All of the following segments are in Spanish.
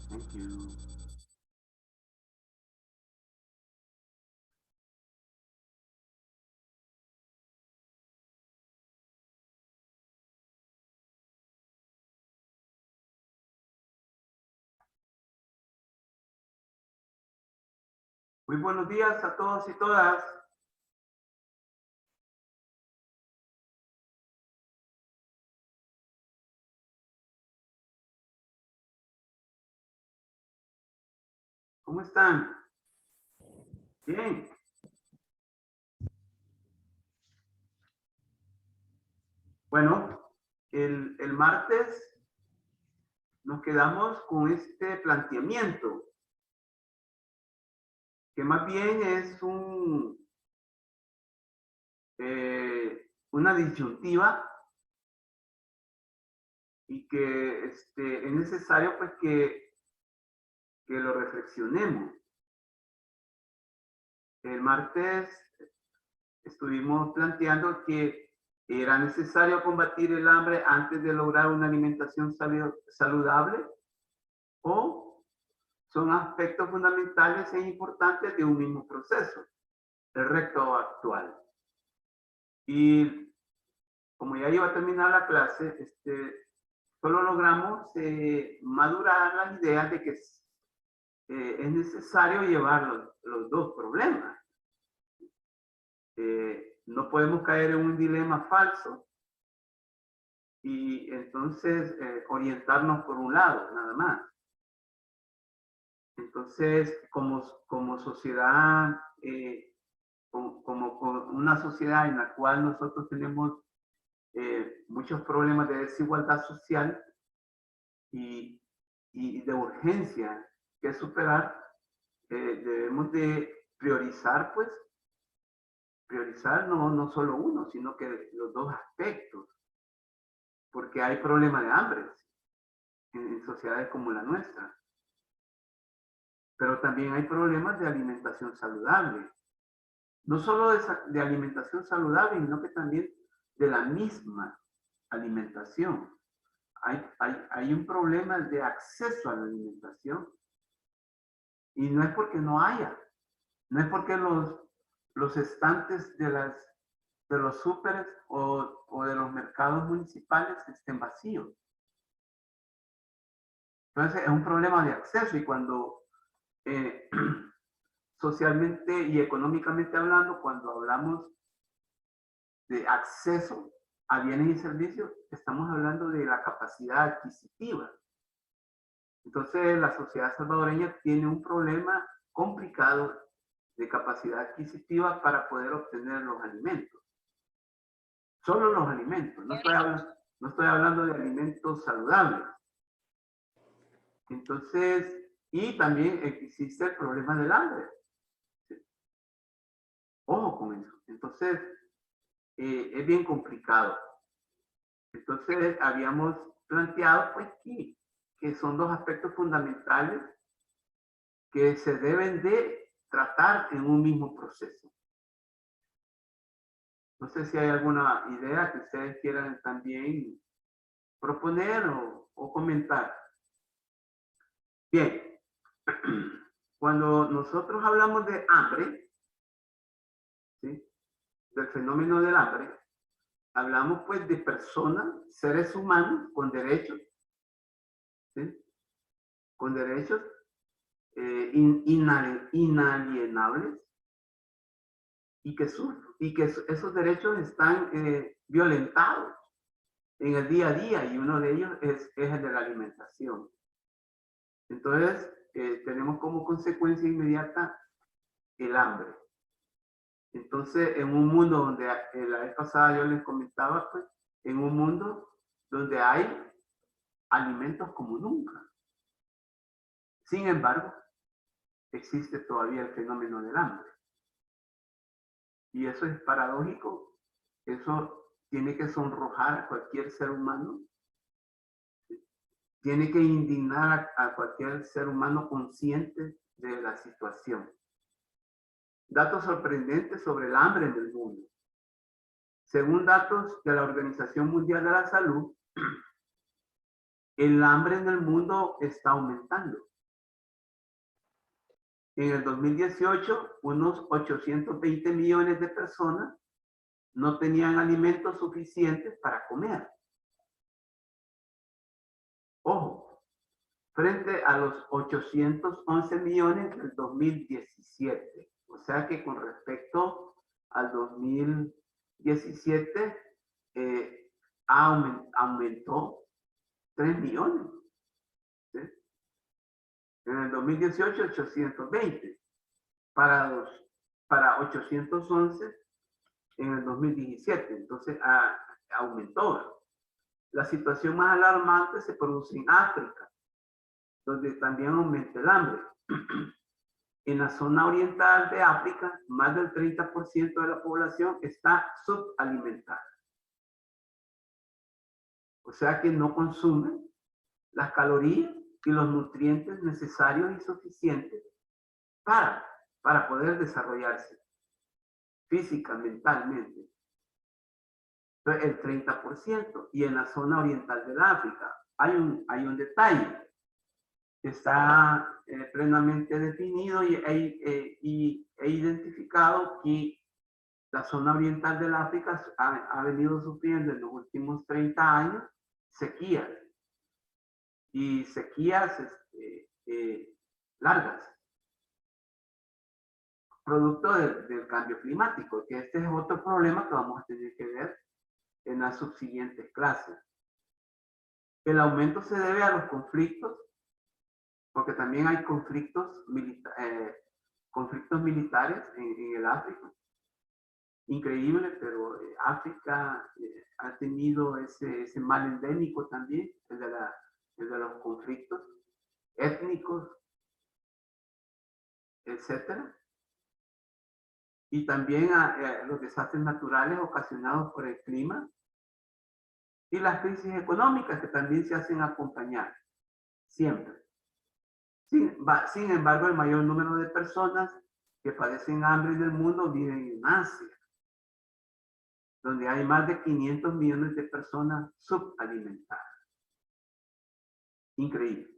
Thank you. Muy buenos días a todos y todas. ¿Cómo están? Bien. Bueno, el martes nos quedamos con este planteamiento, que más bien es una disyuntiva y que es necesario pues que lo reflexionemos. El martes estuvimos planteando que era necesario combatir el hambre antes de lograr una alimentación saludable, o son aspectos fundamentales e importantes de un mismo proceso, el reto actual. Y como ya iba a terminar la clase, solo logramos madurar las ideas de que es necesario llevar los dos problemas. No podemos caer en un dilema falso y entonces orientarnos por un lado, nada más. Entonces, como sociedad, como una sociedad en la cual nosotros tenemos muchos problemas de desigualdad social y de urgencia que superar, debemos de priorizar, pues, priorizar no solo uno, sino que los dos aspectos, porque hay problemas de hambre en sociedades como la nuestra, pero también hay problemas de alimentación saludable. No solo de alimentación saludable, sino que también de la misma alimentación. Hay un problema de acceso a la alimentación y no es porque no haya, no es porque los estantes de los súperes o de los mercados municipales estén vacíos. Entonces es un problema de acceso y cuando socialmente y económicamente hablando, cuando hablamos de acceso a bienes y servicios, estamos hablando de la capacidad adquisitiva. Entonces, la sociedad salvadoreña tiene un problema complicado de capacidad adquisitiva para poder obtener los alimentos. Solo los alimentos, no estoy hablando de alimentos saludables. Entonces, y también existe el problema del hambre. Ojo con eso. Entonces, es bien complicado. Entonces, habíamos planteado pues que son dos aspectos fundamentales que se deben de tratar en un mismo proceso. No sé si hay alguna idea que ustedes quieran también proponer o comentar. Bien, cuando nosotros hablamos de hambre, ¿sí?, del fenómeno del hambre, hablamos pues de personas, seres humanos con derechos, ¿sí?, con derechos inalienables y que esos derechos están violentados en el día a día, y uno de ellos es el de la alimentación. Entonces, tenemos como consecuencia inmediata el hambre. Entonces, en un mundo donde la vez pasada yo les comentaba, pues, en un mundo donde hay alimentos como nunca. Sin embargo, existe todavía el fenómeno del hambre. Y eso es paradójico. Eso tiene que sonrojar a cualquier ser humano. Tiene que indignar a cualquier ser humano consciente de la situación. Datos sorprendentes sobre el hambre en el mundo. Según datos de la Organización Mundial de la Salud, el hambre en el mundo está aumentando. En el 2018, unos 820 millones de personas no tenían alimentos suficientes para comer. Ojo, frente a los 811 millones del 2017. O sea que con respecto al 2017, aumentó 3 millones. ¿Sí? En el 2018, 820. Para 811 en el 2017. Entonces, aumentó. La situación más alarmante se produce en África, donde también aumenta el hambre. En la zona oriental de África, más del 30% de la población está subalimentada. O sea que no consumen las calorías y los nutrientes necesarios y suficientes para poder desarrollarse física, mentalmente. Entonces, el 30%. Y en la zona oriental del África hay un detalle. Está plenamente definido y identificado que la zona oriental del África ha venido sufriendo en los últimos 30 años sequías. Y sequías largas. Producto del cambio climático, que este es otro problema que vamos a tener que ver en las subsiguientes clases. El aumento se debe a los conflictos, porque también hay conflictos militares en el África. Increíble, pero África ha tenido ese mal endémico también, el de los conflictos étnicos, etcétera. Y también los desastres naturales ocasionados por el clima y las crisis económicas que también se hacen acompañar, siempre. Sin embargo, el mayor número de personas que padecen hambre en el mundo viven en Asia, donde hay más de 500 millones de personas subalimentadas. Increíble.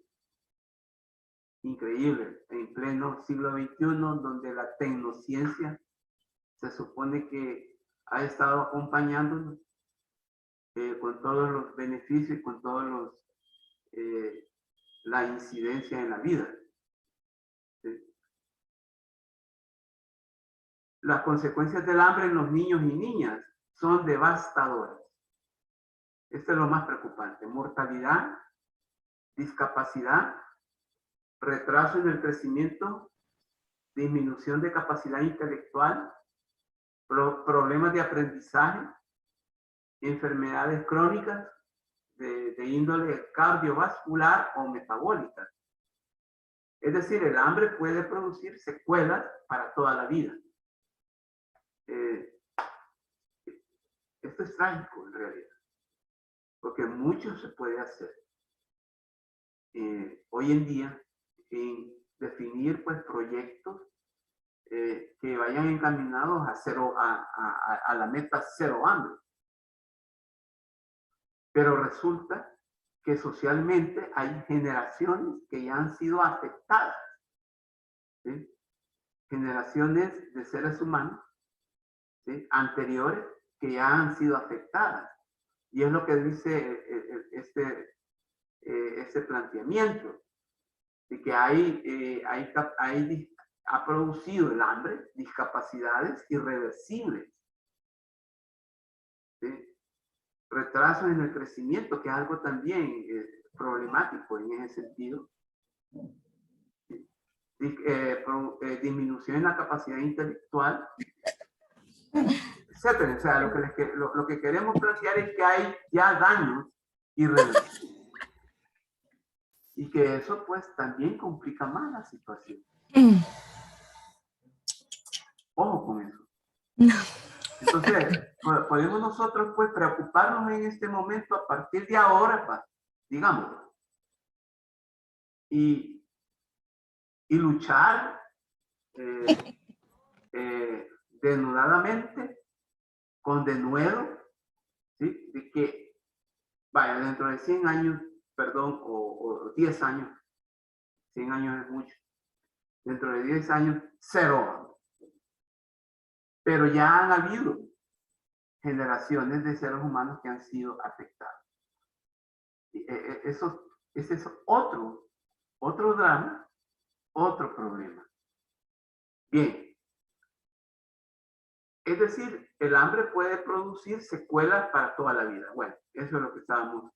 Increíble. En pleno siglo XXI, donde la tecnociencia se supone que ha estado acompañándonos con todos los beneficios y con todos la incidencia en la vida. ¿Sí? Las consecuencias del hambre en los niños y niñas son devastadoras. Esto es lo más preocupante. Mortalidad, discapacidad, retraso en el crecimiento, disminución de capacidad intelectual, problemas de aprendizaje, enfermedades crónicas de índole cardiovascular o metabólica. Es decir, el hambre puede producir secuelas para toda la vida. Esto es trágico en realidad, porque mucho se puede hacer hoy en día en definir pues proyectos que vayan encaminados a la meta cero hambre. Pero resulta que socialmente hay generaciones que ya han sido afectadas, ¿sí? Generaciones de seres humanos, ¿sí? Anteriores que ya han sido afectadas. Y es lo que dice este planteamiento, de que ha producido el hambre discapacidades irreversibles, ¿sí? Retrasos en el crecimiento, que es algo también problemático en ese sentido. Disminución en la capacidad intelectual, etcétera. O sea, lo que queremos plantear es que hay ya daños irreversibles. Y que eso pues también complica más la situación. Ojo con eso. Entonces, podemos nosotros pues preocuparnos en este momento a partir de ahora, digamos, y luchar denudadamente, con denuedo, ¿sí? De que, vaya, dentro de 100 años, perdón, o 10 años, 100 años es mucho, Dentro de 10 años, cero hambre. Pero ya han habido generaciones de seres humanos que han sido afectados. Ese es otro drama, otro problema. Bien. Es decir, el hambre puede producir secuelas para toda la vida. Bueno, eso es lo que estábamos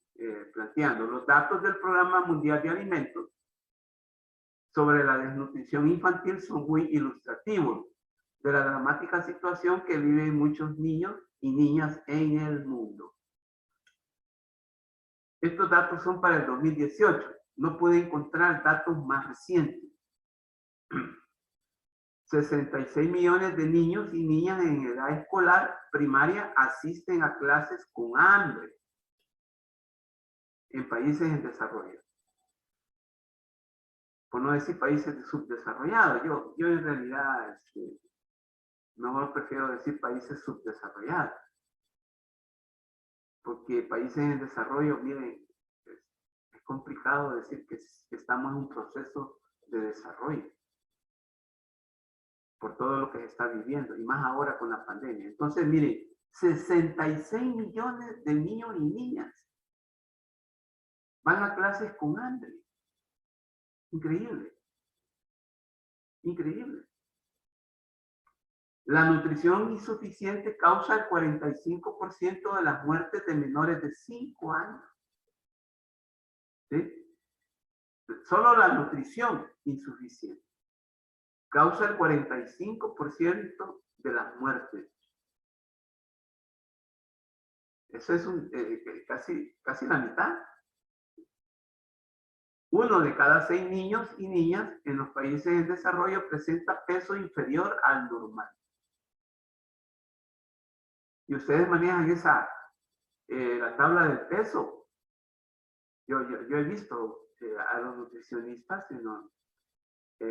planteando. Los datos del Programa Mundial de Alimentos sobre la desnutrición infantil son muy ilustrativos de la dramática situación que viven muchos niños y niñas en el mundo. Estos datos son para el 2018. No pude encontrar datos más recientes. 66 millones de niños y niñas en edad escolar primaria asisten a clases con hambre en países en desarrollo. Por no decir países subdesarrollados. Yo en realidad mejor prefiero decir países subdesarrollados. Porque países en desarrollo, miren, es complicado decir que estamos en un proceso de desarrollo por todo lo que se está viviendo, y más ahora con la pandemia. Entonces, miren, 66 millones de niños y niñas van a clases con hambre. Increíble. Increíble. La nutrición insuficiente causa el 45% de las muertes de menores de 5 años. ¿Sí? Solo la nutrición insuficiente causa el 45% de las muertes. Eso es casi la mitad. 1 de cada 6 niños y niñas en los países en desarrollo presenta peso inferior al normal. Y ustedes manejan la tabla del peso. Yo he visto a los nutricionistas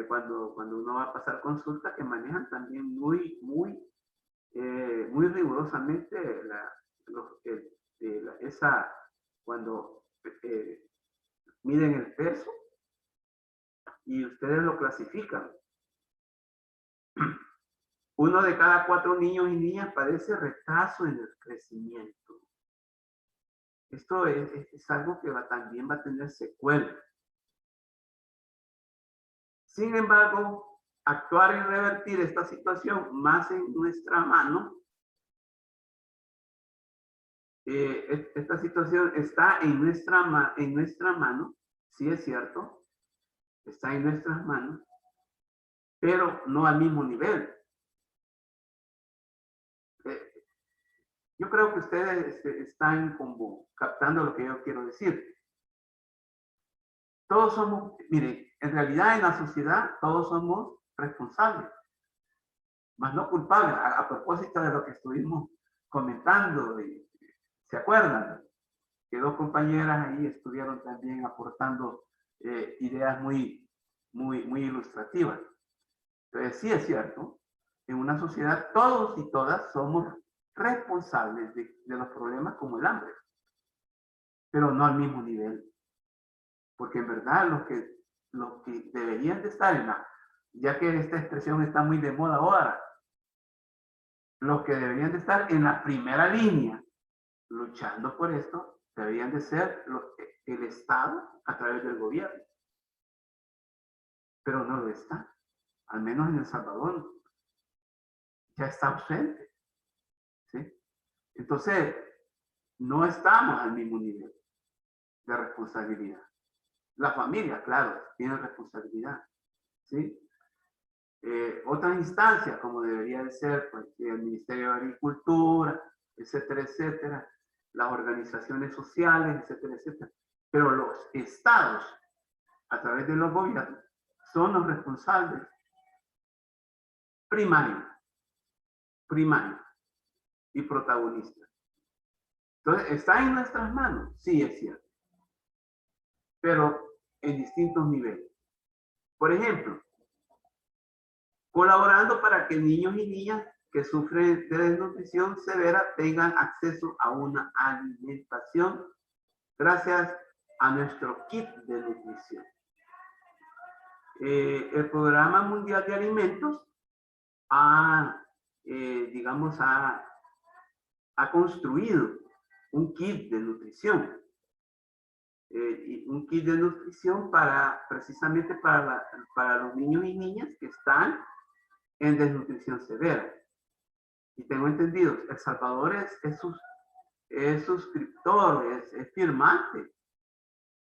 cuando uno va a pasar consulta, que manejan también muy rigurosamente cuando miden el peso y ustedes lo clasifican. 1 de cada 4 niños y niñas padece retraso en el crecimiento. Esto es algo que también va a tener secuelas. Sin embargo, actuar y revertir esta situación más en nuestra mano. Esta situación está en nuestra mano, sí es cierto, está en nuestras manos, pero no al mismo nivel. Yo creo que ustedes están como captando lo que yo quiero decir. Todos somos, mire, en realidad en la sociedad todos somos responsables, más no culpables, a propósito de lo que estuvimos comentando. ¿Se acuerdan? Que 2 compañeras ahí estuvieron también aportando ideas muy ilustrativas. Entonces, sí es cierto, en una sociedad todos y todas somos responsables de los problemas como el hambre, pero no al mismo nivel. Porque en verdad los que deberían de estar ya que esta expresión está muy de moda ahora, los que deberían de estar en la primera línea luchando por esto, deberían de ser el Estado a través del gobierno. Pero no lo está. Al menos en El Salvador ya está ausente. ¿Sí? Entonces, no estamos al mismo nivel de responsabilidad. La familia, claro, tiene responsabilidad. ¿Sí? Otras instancias, como debería de ser pues, el Ministerio de Agricultura, etcétera, etcétera, las organizaciones sociales, etcétera, etcétera. Pero los estados, a través de los gobiernos, son los responsables primarios y protagonistas. Entonces, ¿está en nuestras manos? Sí, es cierto. Pero en distintos niveles. Por ejemplo, colaborando para que niños y niñas que sufren de desnutrición severa tengan acceso a una alimentación gracias a nuestro kit de nutrición. El Programa Mundial de Alimentos digamos, ha construido un kit de nutrición. Un kit de nutrición precisamente para los niños y niñas que están en desnutrición severa. Y tengo entendido, El Salvador es suscriptor, es firmante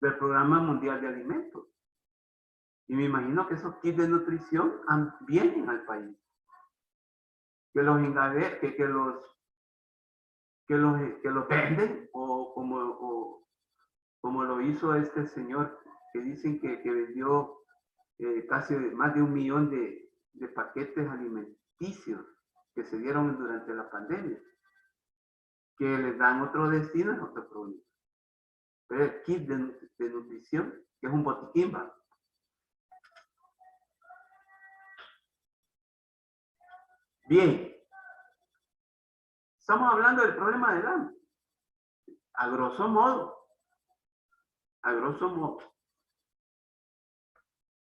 del Programa Mundial de Alimentos. Y me imagino que esos kits de nutrición vienen al país. Que los venden, o como lo hizo este señor que dicen que vendió casi más de 1 millón de paquetes alimenticios que se dieron durante la pandemia, que les dan otro destino en otro producto. Pero el kit de nutrición, que es un botiquín, ¿va? Bien, estamos hablando del problema del hambre. A grosso modo.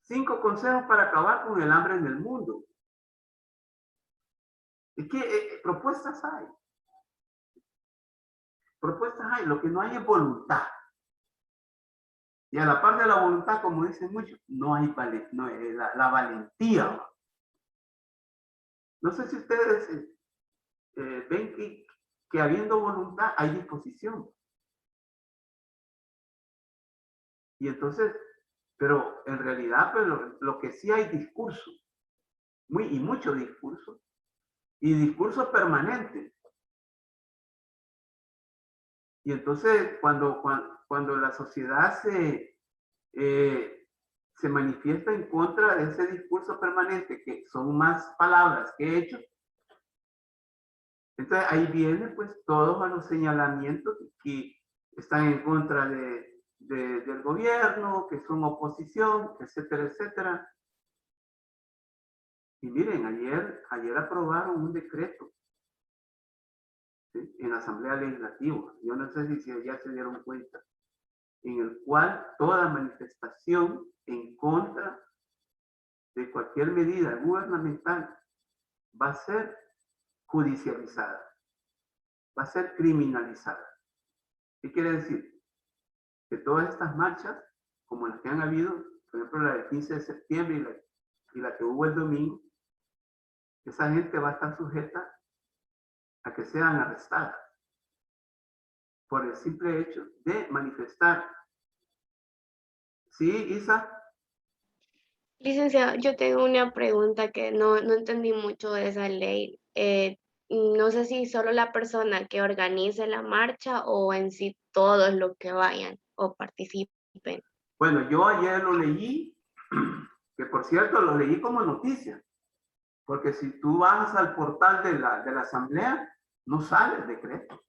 5 consejos para acabar con el hambre en el mundo. Es que propuestas hay. Lo que no hay es voluntad. Y a la par de la voluntad, como dicen muchos, no hay la valentía. No sé si ustedes ven que habiendo voluntad hay disposición. Y entonces, pero en realidad, pues, lo que sí hay discurso, mucho discurso, y discurso permanente. Y entonces, cuando la sociedad se manifiesta en contra de ese discurso permanente, que son más palabras que hechos, entonces ahí vienen pues todos los señalamientos que están en contra del gobierno, que son oposición, etcétera, etcétera. Y miren, ayer aprobaron un decreto, ¿sí?, en la Asamblea Legislativa. Yo no sé si ya se dieron cuenta, en el cual toda manifestación en contra de cualquier medida gubernamental va a ser judicializada, va a ser criminalizada. ¿Qué quiere decir? Que todas estas marchas, como las que han habido, por ejemplo la del 15 de septiembre y la que hubo el domingo, esa gente va a estar sujeta a que sean arrestadas por el simple hecho de manifestar. ¿Sí, Isa? Licenciado, yo tengo una pregunta que no entendí mucho de esa ley. No sé si solo la persona que organice la marcha o en sí todos los que vayan o participen. Bueno, yo ayer lo leí, que por cierto lo leí como noticia, porque si tú vas al portal de la Asamblea, no sale el decreto.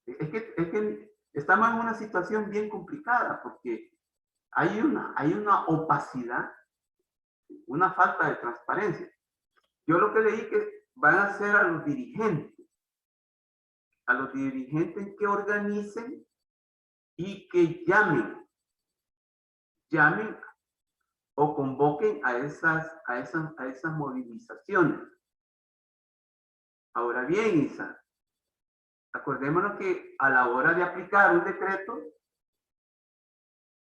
Es que estamos en una situación bien complicada, porque hay una opacidad, una falta de transparencia. Yo lo que leí que van a hacer a los dirigentes que organicen y que llamen o convoquen a esas movilizaciones. Ahora bien, Isa, acordémonos que a la hora de aplicar un decreto,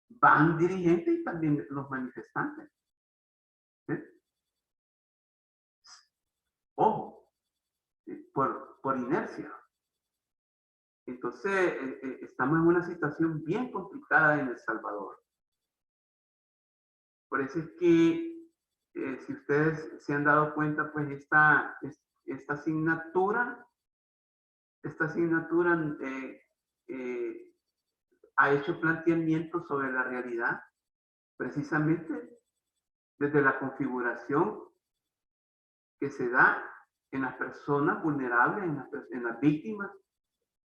van dirigentes y también los manifestantes. ¿Sí? Ojo, por inercia. Entonces, estamos en una situación bien complicada en El Salvador. Por eso es que, si ustedes se han dado cuenta, pues esta asignatura ha hecho planteamientos sobre la realidad, precisamente desde la configuración que se da en las personas vulnerables, en las víctimas,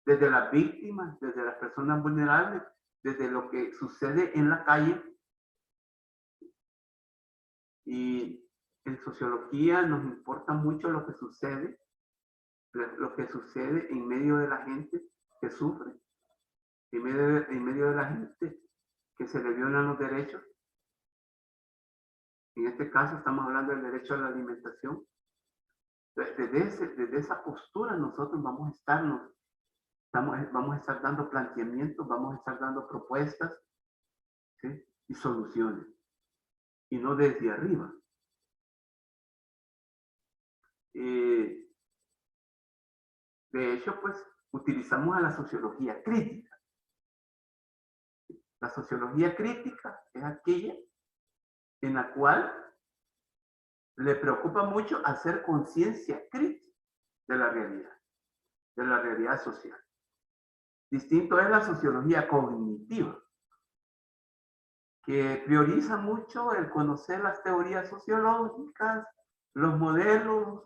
desde las víctimas, desde las personas vulnerables, desde lo que sucede en la calle. Y en sociología nos importa mucho lo que sucede en medio de la gente que sufre, en medio de la gente que se le violan los derechos. En este caso estamos hablando del derecho a la alimentación. Desde esa postura nosotros vamos a estar dando planteamientos, vamos a estar dando propuestas, ¿sí? Y soluciones, y no desde arriba. De hecho, pues utilizamos a la sociología crítica. La sociología crítica es aquella en la cual le preocupa mucho hacer conciencia crítica de la realidad social. Distinto es la sociología cognitiva, que prioriza mucho el conocer las teorías sociológicas, los modelos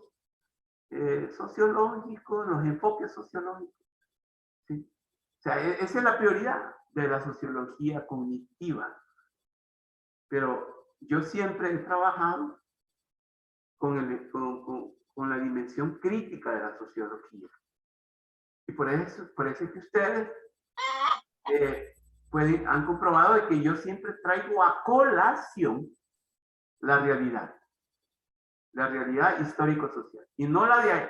sociológicos, los enfoques sociológicos. ¿Sí? O sea, esa es la prioridad de la sociología cognitiva. Pero yo siempre he trabajado con la dimensión crítica de la sociología. Y por eso es que ustedes han comprobado de que yo siempre traigo a colación la realidad histórico-social. Y no la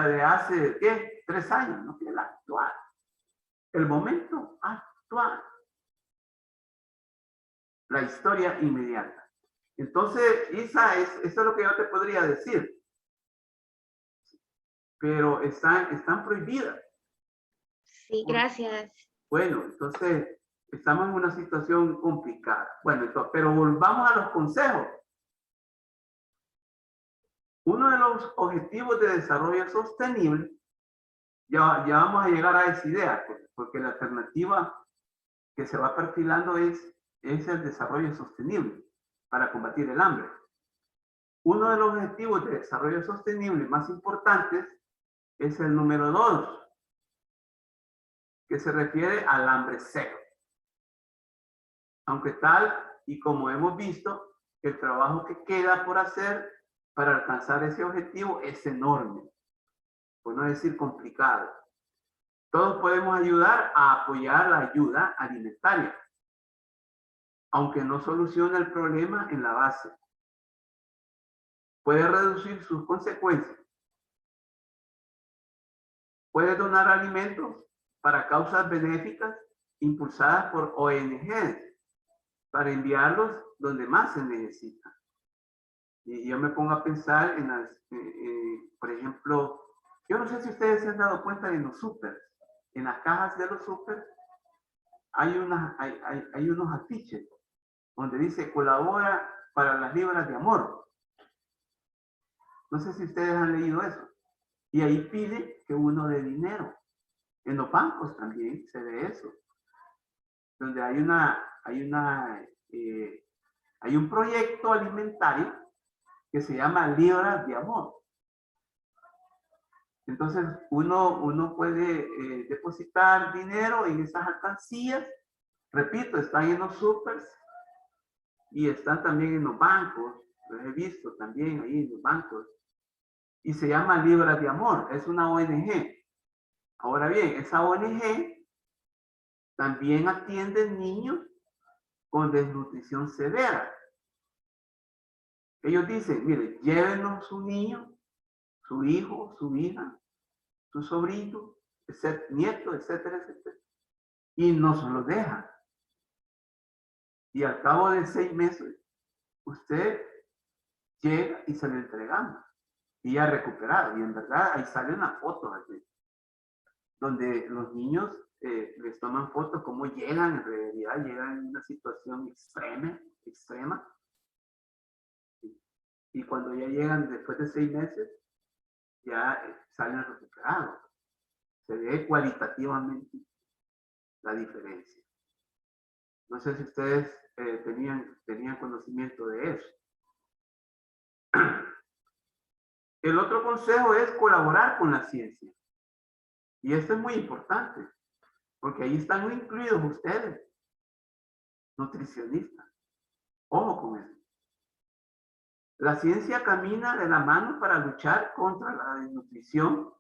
de hace, ¿qué? 3 años, no, que la actual. El momento actual. La historia inmediata. Entonces, Isa, eso es lo que yo te podría decir. Pero están prohibidas. Sí, gracias. Bueno, entonces estamos en una situación complicada. Bueno, entonces, pero volvamos a los consejos. Uno de los objetivos de desarrollo sostenible, ya vamos a llegar a esa idea, porque la alternativa que se va perfilando es el desarrollo sostenible para combatir el hambre. Uno de los objetivos de desarrollo sostenible más importantes es el número 2, que se refiere al hambre cero. Aunque tal y como hemos visto, el trabajo que queda por hacer para alcanzar ese objetivo es enorme, por no decir complicado. Todos podemos ayudar a apoyar la ayuda alimentaria, aunque no soluciona el problema en la base. Puede reducir sus consecuencias. Puede donar alimentos para causas benéficas impulsadas por ONGs para enviarlos donde más se necesitan. Y yo me pongo a pensar en por ejemplo, yo no sé si ustedes se han dado cuenta de los súper. En las cajas de los súper hay unos afiches donde dice colabora para las libras de amor. No sé si ustedes han leído eso. Y ahí pide que uno dé dinero. En los bancos también se ve eso. Donde hay un proyecto alimentario que se llama Libras de Amor. Entonces, uno puede depositar dinero en esas alcancías. Repito, están en los supers y están también en los bancos. Los he visto también ahí en los bancos. Y se llama Libras de Amor. Es una ONG. Ahora bien, esa ONG también atiende niños con desnutrición severa. Ellos dicen, mire, llévenos su niño, su hijo, su hija, su sobrino, nieto, etcétera, etcétera. Y nos lo dejan. Y al cabo de 6 meses, usted llega y se lo entregamos. Y ya recuperado. Y en verdad, ahí sale una foto aquí, donde los niños les toman fotos, cómo llegan, en realidad llegan en una situación extrema. Y cuando ya llegan después de 6 meses, ya salen recuperados. Se ve cualitativamente la diferencia. No sé si ustedes tenían conocimiento de eso. El otro consejo es colaborar con la ciencia. Y esto es muy importante, porque ahí están incluidos ustedes, nutricionistas. Ojo con eso. La ciencia camina de la mano para luchar contra la desnutrición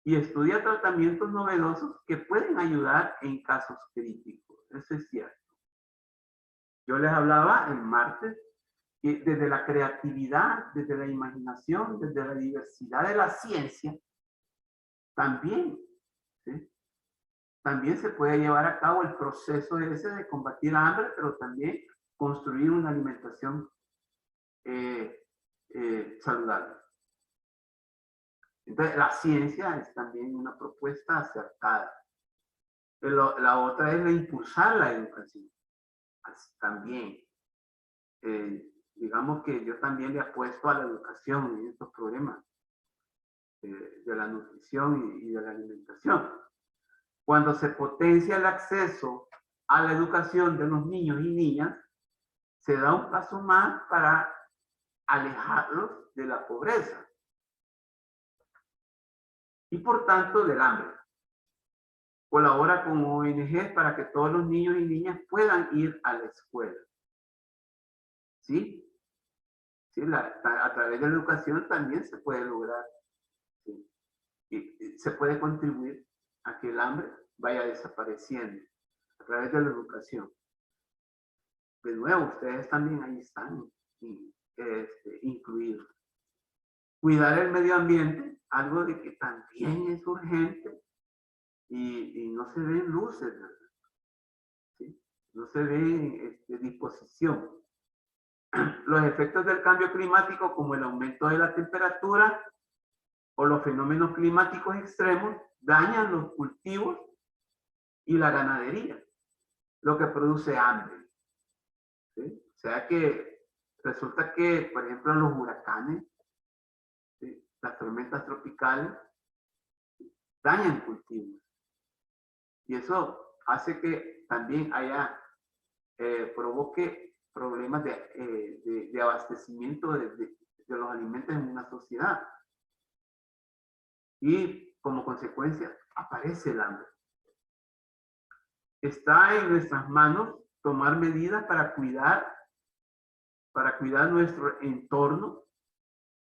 y estudia tratamientos novedosos que pueden ayudar en casos críticos. Eso es cierto. Yo les hablaba el martes Y desde la creatividad, desde la imaginación, desde la diversidad de la ciencia, también, ¿sí? También se puede llevar a cabo el proceso ese de combatir hambre, pero también construir una alimentación saludable. Entonces, la ciencia es también una propuesta acertada. Pero la otra es de impulsar la educación. Así, también, digamos que yo también le apuesto a la educación en estos problemas de la nutrición y de la alimentación. Cuando se potencia el acceso a la educación de los niños y niñas, se da un paso más para alejarlos de la pobreza y por tanto del hambre. Colabora con ONGs para que todos los niños y niñas puedan ir a la escuela. ¿Sí? ¿Sí? A través de la educación también se puede lograr. ¿Sí? Y se puede contribuir a que el hambre vaya desapareciendo a través de la educación. De nuevo, ustedes también ahí están incluidos. Cuidar el medio ambiente, algo de que también es urgente y no se ven luces, ¿sí? No se ve disposición. Los efectos del cambio climático, como el aumento de la temperatura o los fenómenos climáticos extremos, dañan los cultivos y la ganadería, lo que produce hambre. ¿Sí? O sea que resulta que, por ejemplo, los huracanes, ¿sí? Las tormentas tropicales, dañan cultivos. Y eso hace que también provoque problemas de abastecimiento de los alimentos en una sociedad. Y como consecuencia aparece el hambre. Está en nuestras manos tomar medidas para cuidar nuestro entorno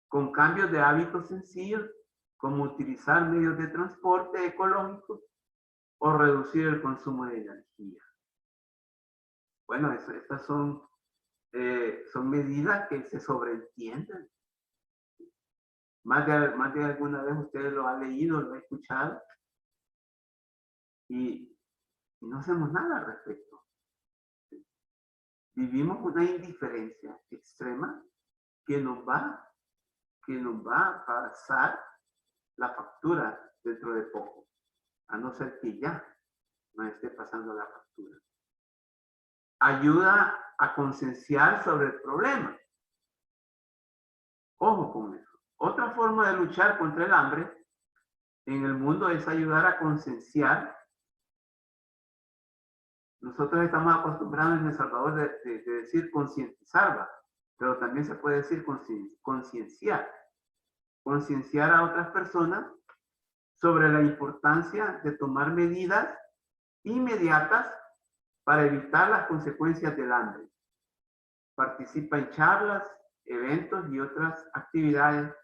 con cambios de hábitos sencillos, como utilizar medios de transporte ecológicos o reducir el consumo de energía. Bueno, estas son medidas que se sobreentienden. Más de alguna vez ustedes lo han leído, lo han escuchado, y no hacemos nada al respecto. Vivimos una indiferencia extrema que nos va a pasar la factura dentro de poco, a no ser que ya nos esté pasando la factura. Ayuda a concienciar sobre el problema. Ojo con eso. Otra forma de luchar contra el hambre en el mundo es ayudar a concienciar. Nosotros estamos acostumbrados en El Salvador de decir concientizar, pero también se puede decir concienciar. Concienciar a otras personas sobre la importancia de tomar medidas inmediatas para evitar las consecuencias del hambre. Participa en charlas, eventos y otras actividades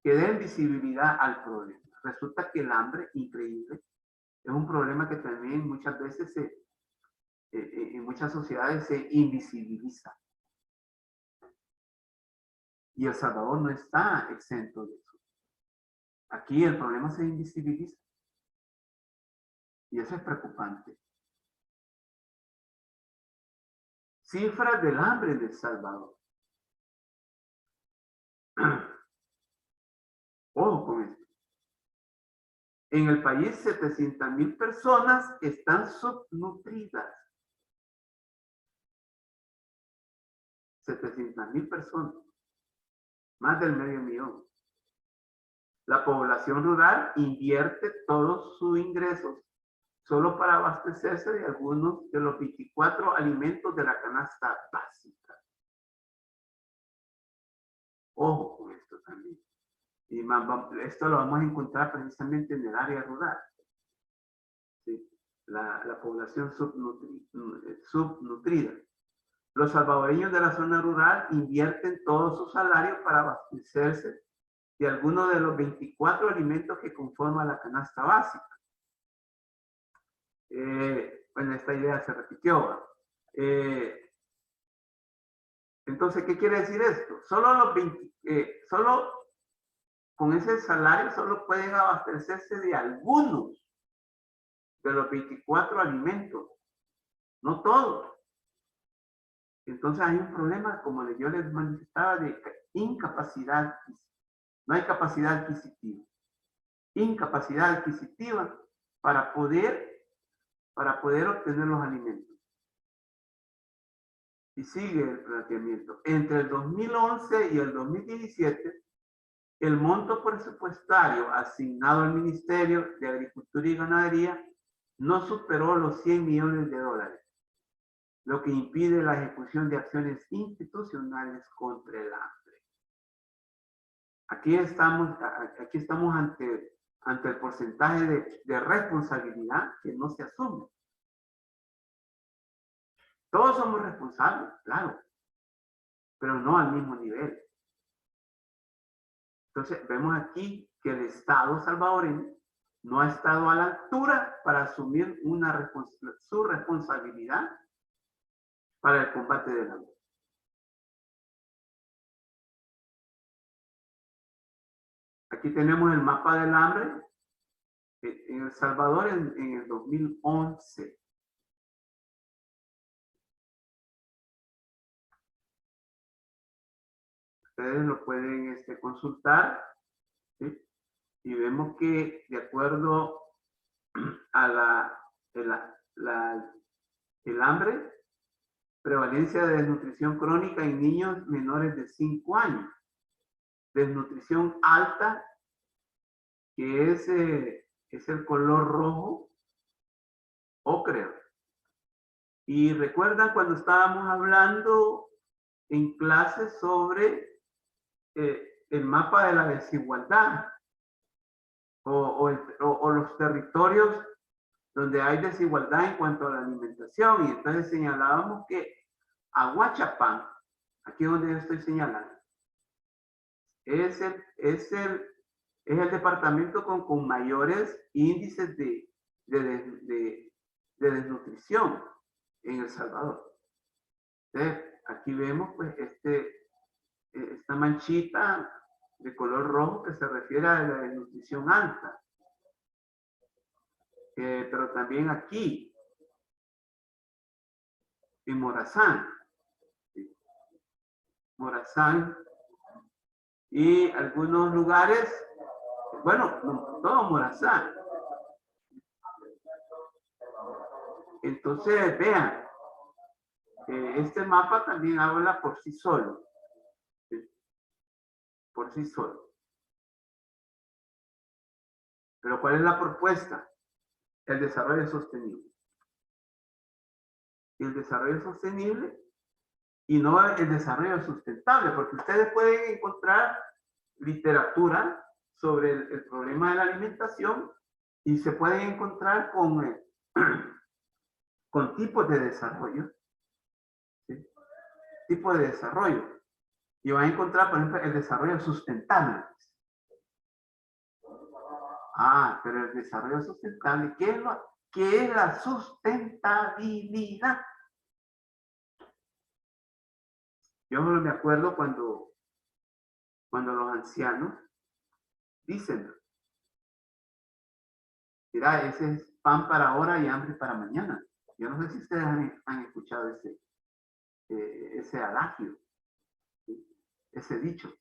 que den visibilidad al problema. Resulta que el hambre, increíble, es un problema que también muchas veces en muchas sociedades se invisibiliza. Y El Salvador no está exento de eso. Aquí el problema se invisibiliza. Y eso es preocupante. Cifras del hambre en El Salvador. Ojo con esto. En el país, 700,000 personas están subnutridas. 700,000 personas. Más del 500,000. La población rural invierte todos sus ingresos solo para abastecerse de algunos de los 24 alimentos de la canasta básica. Ojo con esto también. Y esto lo vamos a encontrar precisamente en el área rural. ¿Sí? La población subnutrida. Los salvadoreños de la zona rural invierten todo su salario para abastecerse de alguno de los 24 alimentos que conforman la canasta básica. Bueno, esta idea se repitió. Entonces, ¿qué quiere decir esto? Solo con ese salario solo pueden abastecerse de algunos de los 24 alimentos, no todos. Entonces hay un problema, como yo les manifestaba, de incapacidad. No hay capacidad adquisitiva. Incapacidad adquisitiva para poder obtener los alimentos. Y sigue el planteamiento. Entre el 2011 y el 2017, el monto presupuestario asignado al Ministerio de Agricultura y Ganadería no superó los 100 millones de dólares, lo que impide la ejecución de acciones institucionales contra el hambre. Aquí estamos ante el porcentaje de responsabilidad que no se asume. Todos somos responsables, claro, pero no al mismo nivel. Entonces, vemos aquí que el Estado salvadoreño no ha estado a la altura para asumir su responsabilidad para el combate del hambre. Aquí tenemos el mapa del hambre en El Salvador en el 2011. Ustedes lo pueden consultar, ¿sí? Y vemos que de acuerdo a el hambre, prevalencia de desnutrición crónica en niños menores de 5 años. Desnutrición alta, que es el color rojo, ocre. Y recuerdan cuando estábamos hablando en clases sobre el mapa de la desigualdad o los territorios donde hay desigualdad en cuanto a la alimentación. Y entonces señalábamos que Aguachapán, aquí donde yo estoy señalando, es el departamento con mayores índices de desnutrición en El Salvador. Entonces, aquí vemos pues esta manchita de color rojo que se refiere a la desnutrición alta. Pero también aquí, en Morazán. Morazán y algunos lugares, bueno, todo Morazán. Entonces, vean, este mapa también habla por sí solo. ¿Sí? Por sí solo. Pero ¿cuál es la propuesta? El desarrollo sostenible. El desarrollo sostenible y no el desarrollo sustentable, porque ustedes pueden encontrar literatura sobre el problema de la alimentación y se pueden encontrar con tipos de desarrollo. ¿Sí? Tipos de desarrollo. Y van a encontrar, por ejemplo, el desarrollo sustentable. Ah, pero el desarrollo sustentable, ¿qué es la sustentabilidad? Yo me acuerdo cuando los ancianos dicen, mira, ese es pan para ahora y hambre para mañana. Yo no sé si ustedes han escuchado ese adagio, ¿sí? Ese dicho.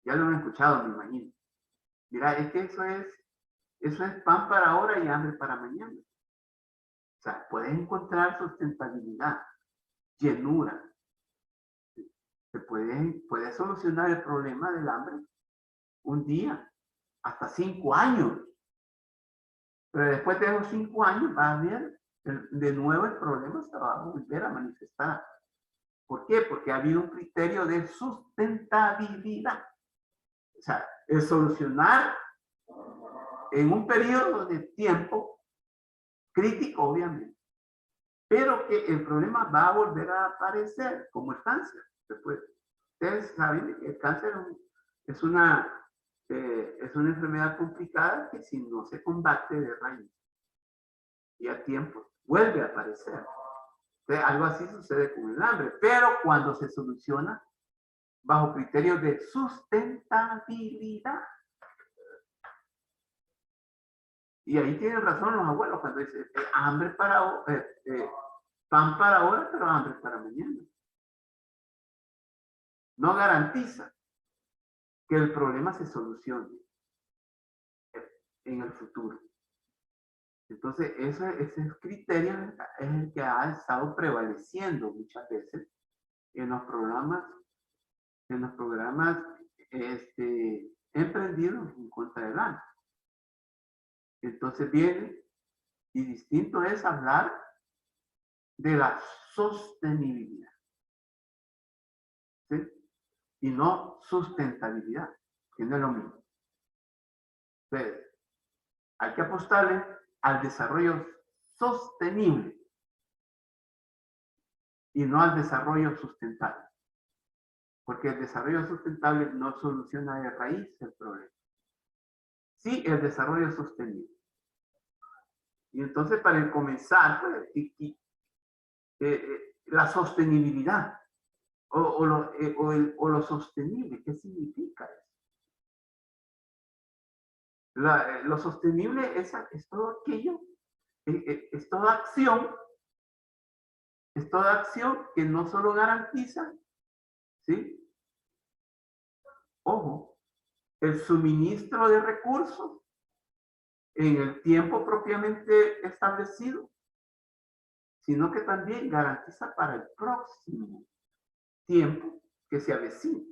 Ya lo han escuchado, me imagino. Mira, es que eso es pan para ahora y hambre para mañana. O sea, puedes encontrar sustentabilidad, llenura. Puedes solucionar el problema del hambre un día, hasta 5 años. Pero después de esos 5 años va a ver de nuevo el problema se va a volver a manifestar. ¿Por qué? Porque ha habido un criterio de sustentabilidad. O sea, el solucionar en un periodo de tiempo crítico, obviamente, pero que el problema va a volver a aparecer, como el cáncer. Después, ustedes saben que el cáncer es una enfermedad complicada que si no se combate de raíz y a tiempo, vuelve a aparecer. Algo así sucede con el hambre, pero cuando se soluciona bajo criterios de sustentabilidad. Y ahí tienen razón los abuelos cuando dicen hambre para pan para ahora, pero hambre para mañana. No garantiza que el problema se solucione en el futuro. Entonces, ese criterio es el que ha estado prevaleciendo muchas veces en los programas emprendidos en contra del hambre. Entonces viene, y distinto es hablar de la sostenibilidad, ¿sí? Y no sustentabilidad, que no es lo mismo. Entonces, hay que apostarle al desarrollo sostenible y no al desarrollo sustentable. Porque el desarrollo sustentable no soluciona de raíz el problema. Sí, el desarrollo sostenible. Y entonces, para comenzar, pues, la sostenibilidad o lo sostenible, ¿qué significa eso? Lo sostenible es todo aquello, es toda acción que no solo garantiza, ¿sí? Ojo, el suministro de recursos en el tiempo propiamente establecido, sino que también garantiza para el próximo tiempo que se avecina.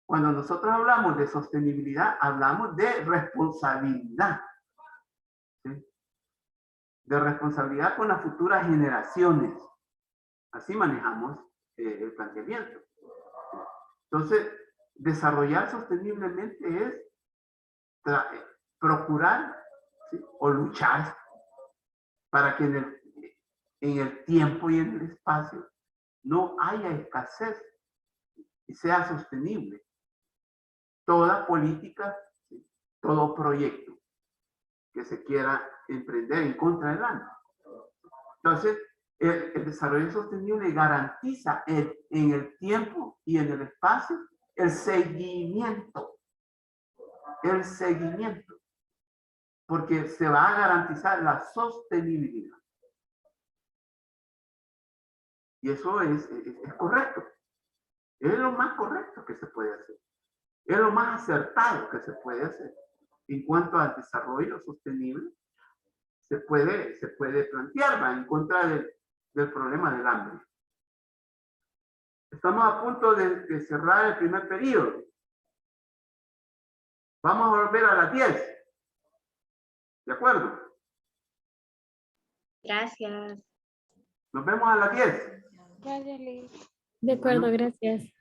Cuando nosotros hablamos de sostenibilidad, hablamos de responsabilidad, ¿sí? De responsabilidad con las futuras generaciones. Así manejamos el planteamiento. Entonces, desarrollar sosteniblemente es procurar, ¿sí? O luchar para que en el tiempo y en el espacio no haya escasez y sea sostenible toda política, ¿sí? Todo proyecto que se quiera emprender en contra del hambre. Entonces, el desarrollo sostenible garantiza en el tiempo y en el espacio el seguimiento, porque se va a garantizar la sostenibilidad. Y eso es correcto. Es lo más correcto que se puede hacer. Es lo más acertado que se puede hacer. En cuanto al desarrollo sostenible, se puede plantear, va en contra del problema del hambre. Estamos a punto de cerrar el primer periodo. Vamos a volver a las 10. ¿De acuerdo? Gracias. Nos vemos a las 10. Gracias, Liz. De acuerdo, Bueno. gracias.